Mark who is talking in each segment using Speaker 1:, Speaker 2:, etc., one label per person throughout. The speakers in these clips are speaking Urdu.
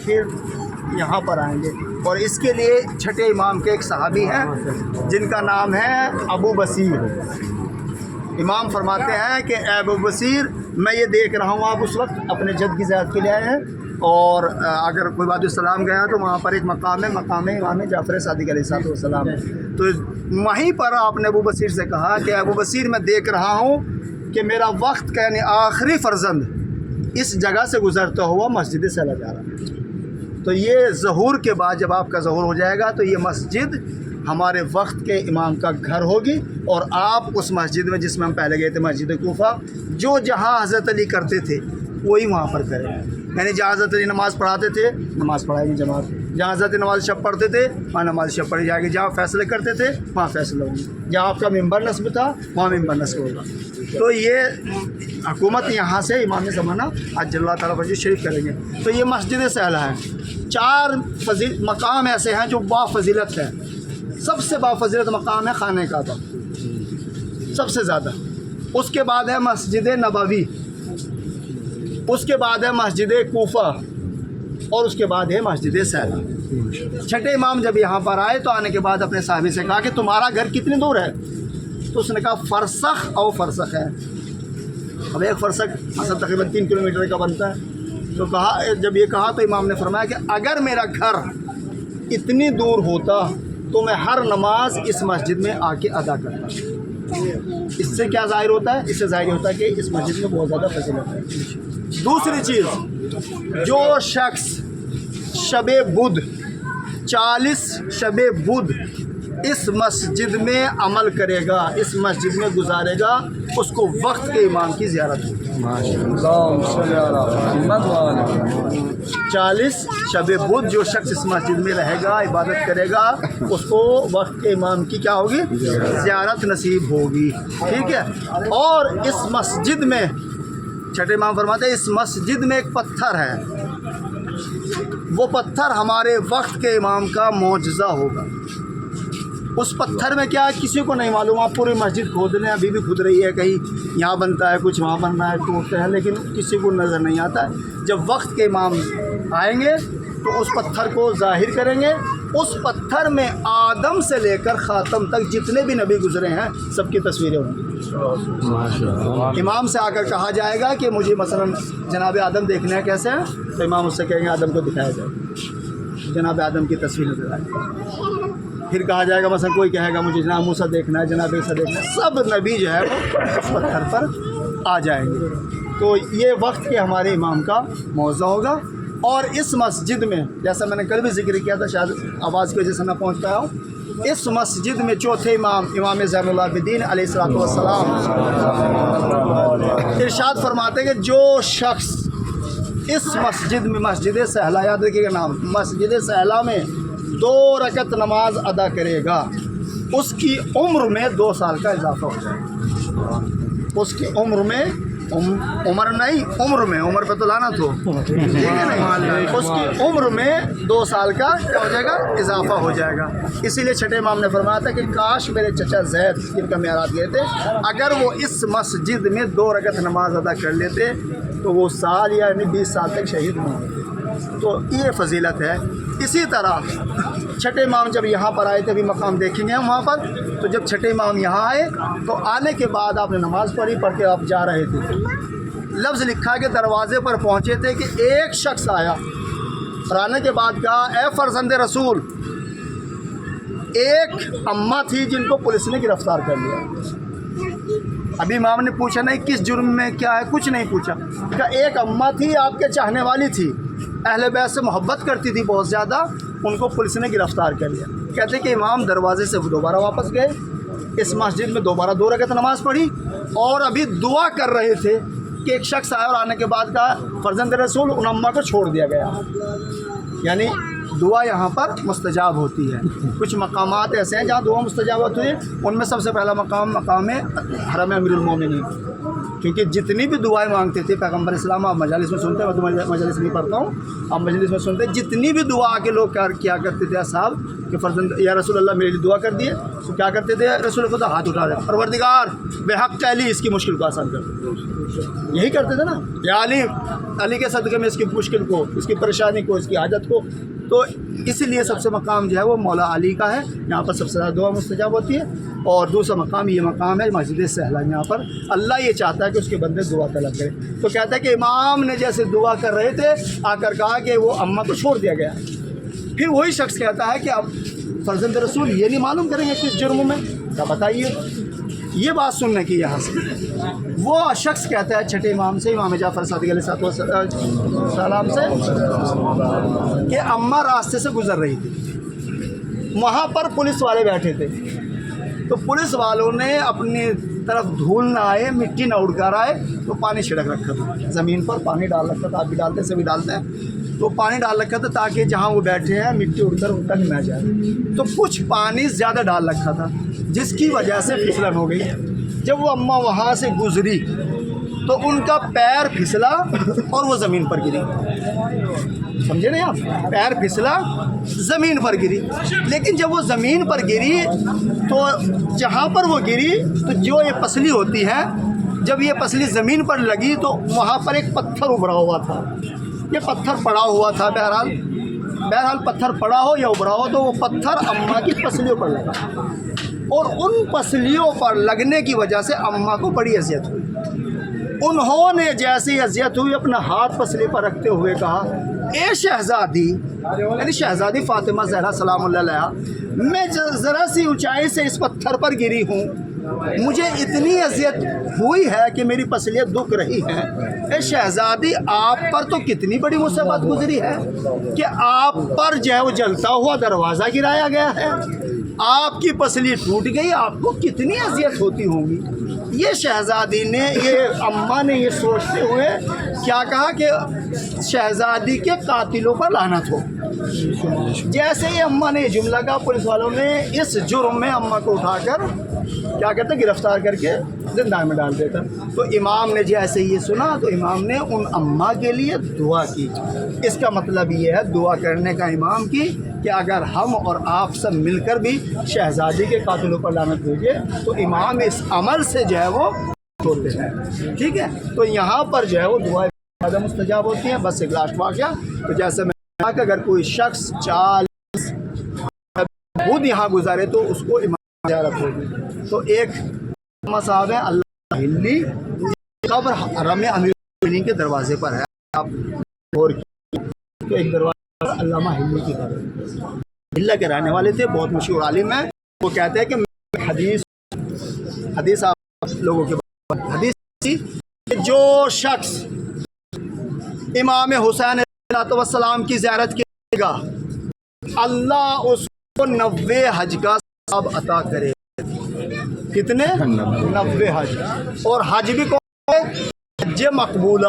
Speaker 1: پھر یہاں پر آئیں گے. اور اس کے لیے چھٹے امام کے ایک صحابی ہیں جن کا نام ہے ابو بصیر. امام فرماتے ہیں کہ اے ابو بصیر میں یہ دیکھ رہا ہوں آپ اس وقت اپنے جد کی زیارت کے لیے آئے ہیں اور اگر کوئی وادی السلام گیا تو وہاں پر ایک مقام ہے, مقام امام جعفر صادق علیہ السلام. تو وہیں پر آپ نے ابو بصیر سے کہا کہ ابو بصیر میں دیکھ رہا ہوں کہ میرا وقت کا یعنی آخری فرزند اس جگہ سے گزرتا ہوا مسجد سے جا رہا ہے. تو یہ ظہور کے بعد جب آپ کا ظہور ہو جائے گا تو یہ مسجد ہمارے وقت کے امام کا گھر ہوگی اور آپ اس مسجد میں جس میں ہم پہلے گئے تھے مسجد کوفہ, جو جہاں حضرت علی کرتے تھے وہی وہاں پر کریں. یعنی جہاں حضرت علی نماز پڑھاتے تھے نماز پڑھائیں گے جماعت, جہاں حضرت نماز شب پڑھتے تھے وہاں نماز شب پڑھی جائے گی, جہاں فیصلے کرتے تھے وہاں فیصلے ہوں گے, جہاں آپ کا ممبر نصب تھا وہاں ممبر نصب ہوگا. تو یہ حکومت یہاں سے امام زمانہ عجل اللہ تعالیٰ فرجہ شریف کریں گے. تو یہ مسجد سہلہ ہے. 4 مقام ایسے ہیں جو با فضیلت ہے. سب سے با فضیلت مقام ہے خانہ کعبہ سب سے زیادہ. اس کے بعد ہے مسجد نبوی, اس کے بعد ہے مسجد کوفہ اور اس کے بعد ہے مسجد سہلہ. چھٹے امام جب یہاں پر آئے تو آنے کے بعد اپنے صحابی سے کہا کہ تمہارا گھر کتنی دور ہے؟ تو اس نے کہا فرسخ او فرسخ ہے. اب ایک فرسخ مثلا تقریباً 3 کلومیٹر کا بنتا ہے. تو کہا جب یہ کہا تو امام نے فرمایا کہ اگر میرا گھر اتنی دور ہوتا تو میں ہر نماز اس مسجد میں آ کے ادا کرتا. اس سے کیا ظاہر ہوتا ہے؟ اس سے ظاہر ہوتا ہے کہ اس مسجد میں بہت زیادہ فضیلت ہے. دوسری چیز, جو شخص شب بدھ 40 شب بدھ اس مسجد میں عمل کرے گا, اس مسجد میں گزارے گا, اس کو وقت کے امام کی زیارت ہوگی. 40 شب بدھ جو شخص اس مسجد میں رہے گا عبادت کرے گا اس کو وقت کے امام کی کیا ہوگی؟ زیارت نصیب ہوگی. ٹھیک ہے. اور اس مسجد میں چھٹے امام فرماتے ہیں اس مسجد میں ایک پتھر ہے, وہ پتھر ہمارے وقت کے امام کا معجزہ ہوگا. اس پتھر میں کیا ہے کسی کو نہیں معلوم. آپ پوری مسجد کھود لیں, ابھی بھی کھود رہی ہے, کہیں یہاں بنتا ہے کچھ وہاں بننا ہے ٹوٹتے ہیں, لیکن کسی کو نظر نہیں آتا. جب وقت کے امام آئیں گے تو اس پتھر کو ظاہر کریں گے. اس پتھر میں آدم سے لے کر خاتم تک جتنے بھی نبی گزرے ہیں سب کی تصویریں ہوں گی. امام سے آ کر کہا جائے گا کہ مجھے مثلا جناب آدم دیکھنا ہے کیسے ہیں, تو امام اس سے کہیں گے آدم کو دکھایا جائے, جناب آدم کی تصویر نظر آئے گی. پھر کہا جائے گا مثلا کوئی کہے گا مجھے جناب موسیٰ دیکھنا ہے, جناب عیسیٰ دیکھنا ہے, سب نبی جو ہے وہ اس پتھر پر آ جائیں گے. تو یہ وقت کے ہمارے امام کا موضوع ہوگا. اور اس مسجد میں جیسا میں نے کل بھی ذکر کیا تھا, شاید آواز کی وجہ سے نہ پہنچ پایا ہوں, اس مسجد میں چوتھے امام امام زین العابدین علیہ السلام ارشاد فرماتے ہیں کہ جو شخص اس مسجد میں مسجد سہلہ, یاد رکھیے گا نام, مسجد سہلہ میں 2 رکعت نماز ادا کرے گا اس کی عمر میں 2 سال کا اضافہ ہو جائے گا. اس کی عمر میں عمر نہیں, عمر میں, عمر پہ تو لعنت ہو, اس کی عمر میں 2 سال کا کیا ہو جائے گا؟ اضافہ ہو جائے گا. اسی لیے چھٹے امام نے فرمایا تھا کہ کاش میرے چچا زید جن کا معراج گئے تھے اگر وہ اس مسجد میں 2 رکعت نماز ادا کر لیتے تو وہ سال یعنی 20 سال تک شہید ہوں. تو یہ فضیلت ہے. اسی طرح چھٹے امام جب یہاں پر آئے تھے, ابھی مقام دیکھیں گے ہم وہاں پر, تو جب چھٹے امام یہاں آئے تو آنے کے بعد آپ نے نماز پڑھ کے آپ جا رہے تھے. لفظ لکھا کہ دروازے پر پہنچے تھے کہ ایک شخص آیا اور آنے کے بعد کہا اے فرزند رسول. ایک اماں تھی جن کو پولیس نے گرفتار کر لیا. ابھی امام نے پوچھا نہیں کس جرم میں کیا ہے, کچھ نہیں پوچھا. کہ ایک اماں تھی آپ کے چاہنے والی تھی, اہل بیت سے محبت کرتی تھی بہت زیادہ, ان کو پولیس نے گرفتار کر لیا. کہتے کہ امام دروازے سے دوبارہ واپس گئے, اس مسجد میں دوبارہ 2 رکعت نماز پڑھی اور ابھی دعا کر رہے تھے کہ ایک شخص آیا اور آنے کے بعد کہا فرزند رسول ان اماں کو چھوڑ دیا گیا. یعنی دعا یہاں پر مستجاب ہوتی ہے. کچھ مقامات ایسے ہیں جہاں دعا مستجاب ہوتی ہے, ان میں سب سے پہلا مقام ہے حرم امیر المومنین, کیونکہ جتنی بھی دعائیں مانگتے تھے پیغمبر اسلام, آپ مجالس میں سنتے ہیں, میں تو مجالس نہیں پڑھتا ہوں, آپ مجلس میں سنتے ہیں, جتنی بھی دعا کے لوگ کیا کرتے تھے اصحاب, کہ فرزند یا رسول اللہ میرے لیے دعا کر دیے، تو کیا کرتے تھے رسول خدا؟ ہاتھ اٹھا دے، پروردگار بے حق علی اس کی مشکل کو آسان کر دے، یہی کرتے تھے نا، یا علی کے صدقے میں اس کی مشکل کو، اس کی پریشانی کو، اس کی حاجت کو۔ تو اس لیے سب سے مقام جو ہے وہ مولا علی کا ہے، یہاں پر سب سے زیادہ دعا مستجاب ہوتی ہے۔ اور دوسرا مقام یہ مقام ہے مسجد سہلا، یہاں پر اللہ یہ چاہتا ہے کہ اس کے بندے دعا طلب کریں۔ تو کہتا ہے کہ امام نے جیسے دعا کر رہے تھے آ کر کہا کہ وہ اماں کو چھوڑ دیا گیا، پھر وہی شخص کہتا ہے کہ اب فرزند رسول یہ نہیں معلوم کریں گے کس جرم میں، کیا بتائیے؟ یہ بات سننے کی یہاں سے وہ شخص کہتا ہے چھٹے امام سے، امام جعفر صادق علیہ السلام سے، کہ اماں راستے سے گزر رہی تھی، وہاں پر پولیس والے بیٹھے تھے، تو پولیس والوں نے اپنی طرف دھول نہ آئے، مٹی نہ اڑ کر آئے، تو پانی چھڑک رکھا تھا زمین پر، پانی ڈال رکھا تھا، آپ بھی ڈالتے ہیں، سبھی ڈالتے ہیں، تو پانی ڈال رکھا تھا تاکہ جہاں وہ بیٹھے ہیں مٹی اڑ کر ان تک نہ جائے، تو کچھ پانی زیادہ ڈال رکھا تھا جس کی وجہ سے پھسلن ہو گئی۔ جب وہ اماں وہاں سے گزری تو ان کا پیر پھسلا اور وہ زمین پر گری، سمجھے نہیں آپ؟ پیر پھسلا زمین پر گری، لیکن جب وہ زمین پر گری تو جہاں پر وہ گری تو جو یہ پسلی ہوتی ہے، جب یہ پسلی زمین پر لگی تو وہاں پر ایک پتھر ابھرا ہوا تھا، یہ پتھر پڑا ہوا تھا، بہرحال پتھر پڑا ہو یا ابھرا ہو تو وہ پتھر اماں کی پسلیوں پر لگا، اور ان پسلیوں پر لگنے کی وجہ سے اماں کو بڑی اذیت ہوئی۔ انہوں نے جیسی اذیت ہوئی اپنا ہاتھ پسلی پر رکھتے ہوئے کہا، اے شہزادی، یعنی شہزادی فاطمہ زہرا سلام اللہ علیہا، میں ذرا سی اونچائی سے اس پتھر پر گری ہوں، مجھے اتنی اذیت ہوئی ہے کہ میری پسلیاں دکھ رہی ہیں، اے شہزادی آپ پر تو کتنی بڑی مصیبت گزری ہے کہ آپ پر جو ہے وہ جلتا ہوا دروازہ گرایا گیا ہے، آپ کی پسلی ٹوٹ گئی، آپ کو کتنی اذیت ہوتی ہوں گی۔ یہ شہزادی نے، یہ اماں نے یہ سوچتے ہوئے کیا کہا کہ شہزادی کے قاتلوں پر لعنت ہو۔ جیسے ہی اماں نے یہ جملہ کہا، پولیس والوں نے اس جرم میں اماں کو اٹھا کر کیا کہتے ہیں گرفتار کر کے زندان میں ڈال دیتا۔ تو امام نے جیسے یہ سنا تو امام نے ان اماں کے لیے دعا کی۔ اس کا مطلب یہ ہے دعا کرنے کا امام کی کہ اگر ہم اور آپ سب مل کر بھی شہزادی کے قاتلوں پر لعنت بھیجے تو امام اس عمل سے جو ہے وہ ہوتے ہیں، ٹھیک ہے۔ تو یہاں پر جو ہے وہ دعائیں زیادہ مستجاب ہوتی ہیں۔ بس ایک لاسٹ واقعہ، تو جیسے میں کہا کہ اگر کوئی شخص 40 خود یہاں گزارے تو اس کو امام زیارت ہوگی۔ تو ایک صاحب ہے علامہ ہلی، قبر حرم امیر المومنین کے دروازے پر ہے، آپ غور کیجیے، تو ایک دروازہ علامہ ہلی کی طرف، ہلا کے رہنے والے تھے، بہت مشہور عالم ہیں۔ وہ کہتے ہیں کہ حدیث آپ لوگوں کے حدیث تھی کہ جو شخص امام حسین علیہ السلام کی زیارت کرے گا اللہ اس کو 90 حج کا ثواب عطا کرے۔ کتنے؟ 90 حج، اور حج بھی کون ہے؟ حج مقبولہ،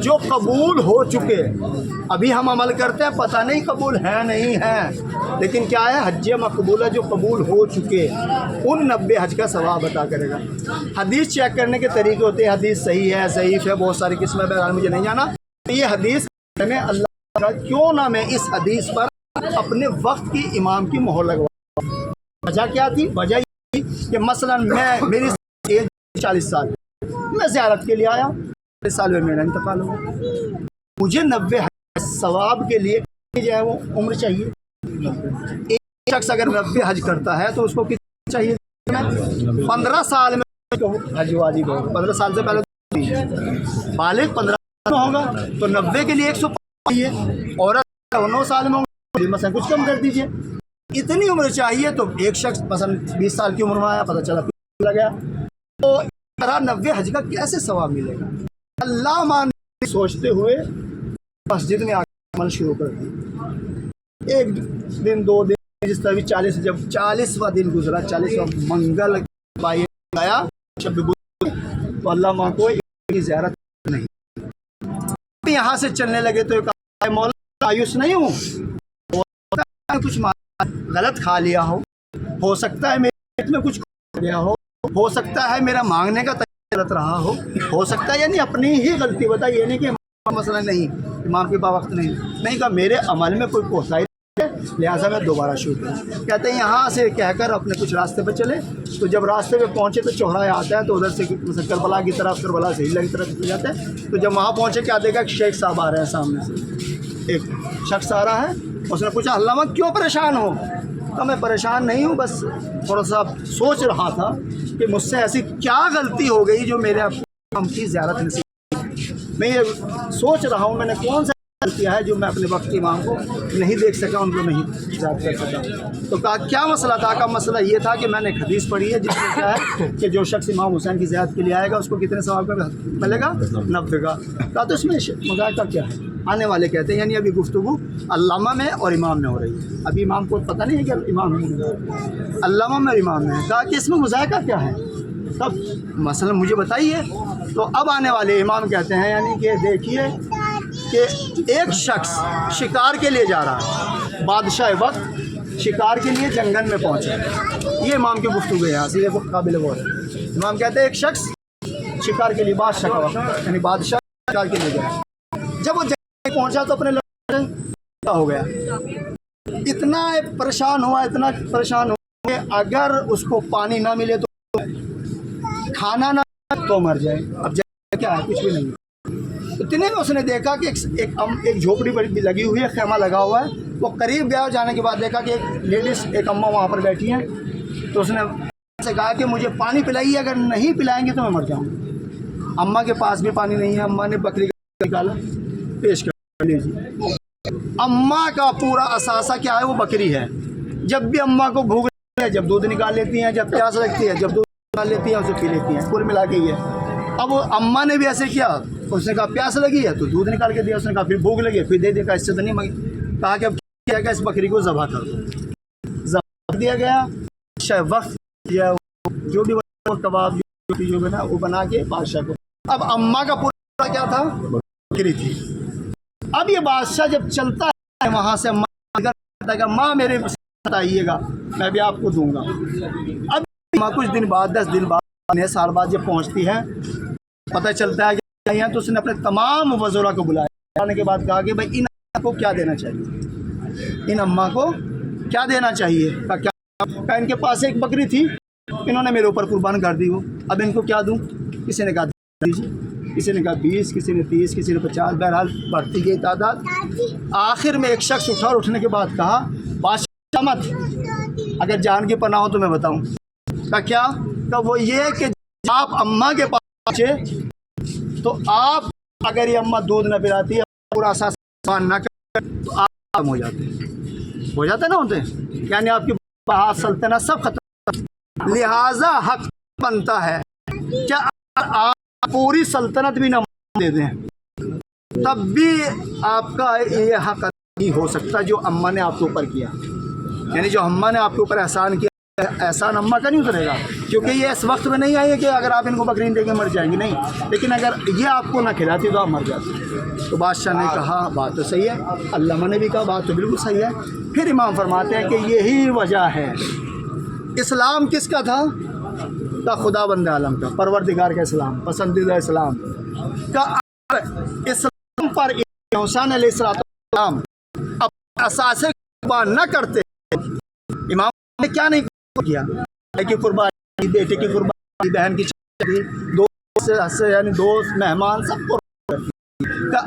Speaker 1: جو قبول ہو چکے۔ ابھی ہم عمل کرتے ہیں، پتہ نہیں قبول ہے نہیں ہے، لیکن کیا ہے؟ حج مقبولہ جو قبول ہو چکے ان 90 حج کا ثواب عطا کرے گا۔ حدیث چیک کرنے کے طریقے ہوتے ہیں، حدیث صحیح ہے، ضعیف ہے، بہت ساری قسمیں، بہرحال مجھے نہیں جانا۔ یہ حدیث میں اللہ کا کیوں نہ میں اس حدیث پر اپنے وقت کی امام کی مہر لگوا۔ وجہ کیا تھی؟ وجہ یہ تھی کہ مثلا میری ایج 40 سال، میں زیارت کے لیے آیا، 40 سال میں میرا انتقال ہوا، مجھے 90 حج ثواب کے لیے جو ہے وہ عمر چاہیے۔ ایک شخص اگر 90 حج کرتا ہے تو اس کو کتنا چاہیے؟ 15 سال میں حج واجب ہوگا، 15 سال سے پہلے بالغ 15 سال میں ہوگا تو 90 کے لیے 105 چاہیے، عورت 9 سال میں ہوگا، مثلا کچھ کم کر دیجئے، اتنی عمر چاہیے۔ تو ایک شخص مثلا 20 سال کی عمر میں آیا، پتہ چلا چلا گیا، تو اس طرح 90 حج کا کیسے ثواب ملے گا؟ اللہ مان سوچتے ہوئے مسجد میں آ کر عمل شروع کر دی۔ ایک دن 2 دن، جس طرح بھی 40، جب 40واں دن گزرا، 40واں منگل پائی آیا شب بدھ، تو اللہ ماں کو کی زیارت نہیں، یہاں سے چلنے لگے تو کہا مولا آیوس نہیں ہوں، کچھ غلط کھا لیا ہو سکتا ہے میرے پیٹ میں کچھ کھا گیا ہو سکتا ہے میرا مانگنے کا طریقہ غلط رہا ہو سکتا ہے، یعنی اپنی ہی غلطی بتائی، یہ نہیں کہ مسئلہ نہیں امام کے پاس وقت نہیں کہا میرے عمل میں کوئی کوتاہی ہے لہٰذا میں دوبارہ شروع کروں. کہتے ہیں یہاں سے کہہ کر اپنے کچھ راستے پہ چلے. تو جب راستے پہ پہنچے تو چوراہا آتا ہے, تو ادھر سے کربلا کی طرف, کربلا سے ہلا کی طرف چلے جاتے ہیں. تو جب وہاں پہنچے کیا دیکھا کہ شیخ صاحب آ رہے ہیں سامنے سے. ایک شخص آ رہا ہے, اس نے پوچھا علامہ کیوں پریشان ہو؟ کہ میں پریشان نہیں ہوں, بس تھوڑا سا سوچ رہا تھا کہ مجھ سے ایسی کیا غلطی ہو گئی جو میرے ہم کی زیارت نصیب. میں یہ سوچ رہا ہوں میں نے کون سا کیا ہے جو میں اپنے وقت کے امام کو نہیں دیکھ سکا, ان کو نہیں یاد کر سکا. تو کہا کیا مسئلہ تھا؟ کا مسئلہ یہ تھا کہ میں نے ایک حدیث پڑھی ہے جس میں کیا ہے کہ جو شخص امام حسین کی زیارت کے لیے آئے گا اس کو کتنے ثواب کا ملے گا؟ 90 کا. کہا تو اس میں مذائقہ کیا ہے؟ آنے والے کہتے ہیں یعنی ابھی گفتگو علامہ میں اور امام میں ہو رہی ہے. ابھی امام کو پتہ نہیں ہے کہ امام میں, علامہ میں اور امام میں. کہا کہ اس میں مذائقہ کیا ہے؟ تب مثلا مجھے بتائیے. تو اب آنے والے امام کہتے ہیں یعنی کہ دیکھیے کہ ایک شخص شکار کے لیے جا رہا ہے, بادشاہ وقت شکار کے لیے جنگل میں پہنچا. یہ امام کی گفتگو ہے, یہاں سے یہ قابل غور ہے. امام کہتے ہیں ایک شخص شکار کے لیے, بادشاہ کا وقت یعنی بادشاہ شکار کے لیے گیا. جب وہ جنگل میں پہنچا تو اپنے لڑکے ہو گیا, اتنا پریشان ہوا, اتنا پریشان ہوا کہ اگر اس کو پانی نہ ملے تو کھانا نہ تو مر جائے. اب کیا ہے؟ کچھ بھی نہیں. اتنے میں اس نے دیکھا کہ ایک جھوپڑی بڑی لگی ہوئی ہے, خیمہ لگا ہوا ہے. وہ قریب گیا, جانے کے بعد دیکھا کہ ایک لیڈیز, ایک اماں وہاں پر بیٹھی ہیں. تو اس نے سے کہا کہ مجھے پانی پلائیے, اگر نہیں پلائیں گے تو میں مر جاؤں. اماں کے پاس بھی پانی نہیں ہے. اماں نے بکری کا نکالا, پیش کر لیجیے. اماں کا پورا اثاثہ کیا ہے؟ وہ بکری ہے. جب بھی اماں کو بھوک لگتی ہے جب دودھ نکال لیتی ہیں, جب پیاس لگتی ہے جب دودھ نکال لیتی ہیں, اسے پی لیتی ہیں, پورے ملا کے ہی ہے. اب وہ اماں نے بھی ایسے کیا, اس نے کہا پیاس لگی ہے تو دودھ نکال کے دیا. اس نے کہا پھر بھوک لگی پھر دے دیا. کہا اس سے تو نہیں مانگی. کہا کہ اب کیا کہ اس بکری کو ذبح کر دو. ذبح دیا گیا. شاید وقت کیا جو بھی کباب جو بنا وہ بنا کے بادشاہ کو. اب اماں کا پورا کیا تھا؟ بکری تھی. اب یہ بادشاہ جب چلتا ہے وہاں سے ماں میرے ساتھ آئیے گا, میں بھی آپ کو دوں گا. اب ماں کچھ دن بعد, 10 دن بعد, 9 سال بعد جب پہنچتی ہے, پتہ چلتا ہے کہ یہاں تو اس نے اپنے تمام وزراء کو بلایا. آنے کے بعد کہا کہ بھائی ان کو کیا دینا چاہیے, ان اماں کو کیا دینا چاہیے. کہ ان کے پاس ایک بکری تھی, انہوں نے میرے اوپر قربان کر دی. وہ اب ان کو کیا دوں؟ کسی نے کہا دیجیے, کسی نے کہا 20, کسی نے 30, کسی نے 50. بہرحال بڑھتی گئی تعداد. آخر میں ایک شخص اٹھا اور اٹھنے کے بعد کہا بادشاہ مت, اگر جان کی پناہ ہو تو میں بتاؤں. کا کیا؟ کہ وہ یہ کہ آپ اماں کے پاس پہنچے تو آپ اگر یہ اماں دودھ نہ پلاتی ہے, پورا اثاثہ نہ کرے تو آپ ہو جاتے نا ہوتے, یعنی آپ کی بہار سلطنت سب ختم. لہذا حق بنتا ہے کہ آپ پوری سلطنت بھی نہ دے دیں تب بھی آپ کا یہ حق نہیں ہو سکتا جو اماں نے آپ کے اوپر کیا. یعنی جو اماں نے آپ کے اوپر احسان کیا, احسان اماں کا نہیں اترے گا, کیونکہ یہ اس وقت میں نہیں آئی ہے کہ اگر آپ ان کو بکری دے کے مر جائیں گے, نہیں. لیکن اگر یہ آپ کو نہ کھلاتی تو آپ مر جاتے. تو بادشاہ نے کہا بات تو صحیح ہے, علامہ نے بھی کہا بات تو بالکل صحیح ہے. پھر امام فرماتے ہیں کہ یہی وجہ ہے اسلام کس کا تھا؟ کا خدا بند عالم کا, پروردگار کا اسلام, پسندیدہ اسلام کا. اسلام پر حسین علیہ السلام اپنے اثاثے قربان نہ کرتے, امام نے کیا نہیں کیا؟ کی قربانی, بیٹے کی قربانی, بہن کی شادی, دوست یعنی دوست, مہمان, سب کو.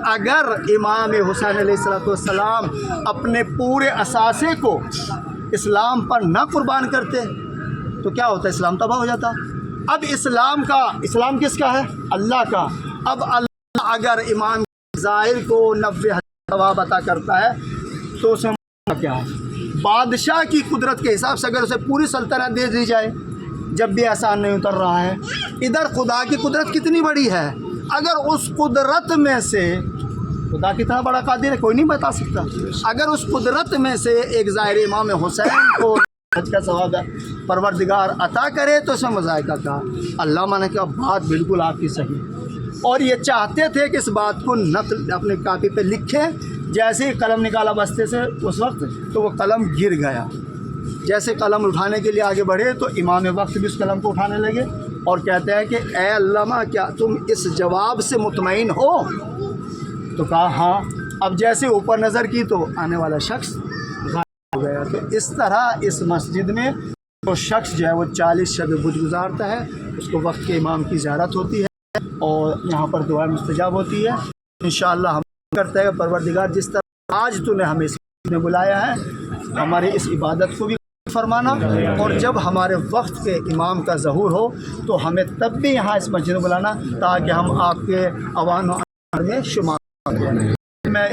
Speaker 1: اگر امام حسین علیہ السلام اپنے پورے اثاثے کو اسلام پر نہ قربان کرتے تو کیا ہوتا؟ اسلام تباہ ہو جاتا. اب اسلام کس کا ہے؟ اللہ کا. اب اللہ اگر امام ظاہر کو 90 ثواب عطا کرتا ہے تو اس میں کیا ہے؟ بادشاہ کی قدرت کے حساب سے اگر اسے پوری سلطنت دے دی جائے جب بھی احسان نہیں اتر رہا ہے, ادھر خدا کی قدرت کتنی بڑی ہے. اگر اس قدرت میں سے, خدا کتنا بڑا قادر ہے کوئی نہیں بتا سکتا, اگر اس قدرت میں سے ایک ظاہر امام حسین کو حج کا ثواب پروردگار عطا کرے تو اس میں مذائقہ کا. علامہ نے کہا بات بالکل آپ کی صحیح, اور یہ چاہتے تھے کہ اس بات کو نقل اپنے کاپی پہ لکھے. جیسے ہی قلم نکالا بستے سے اس وقت تو وہ قلم گر گیا. جیسے قلم اٹھانے کے لیے آگے بڑھے تو امام وقت بھی اس قلم کو اٹھانے لگے اور کہتے ہیں کہ اے علامہ کیا تم اس جواب سے مطمئن ہو؟ تو کہا ہاں. اب جیسے اوپر نظر کی تو آنے والا شخص ہو گیا. تو اس طرح اس مسجد میں وہ شخص جو ہے وہ 40 شب بدھ گزارتا ہے، اس کو وقت کے امام کی زیارت ہوتی ہے اور یہاں پر دعائیں مستجاب ہوتی ہے. انشاءاللہ ہم کرتے ہیں پروردگار جس طرح آج تو نے ہمیں اس میں بلایا ہے، ہماری اس عبادت کو بھی فرمانا، اور جب ہمارے وقت کے امام کا ظہور ہو تو ہمیں تب بھی یہاں اس مسجد میں بلانا تاکہ ہم آپ کے اوان و میں شمار. میں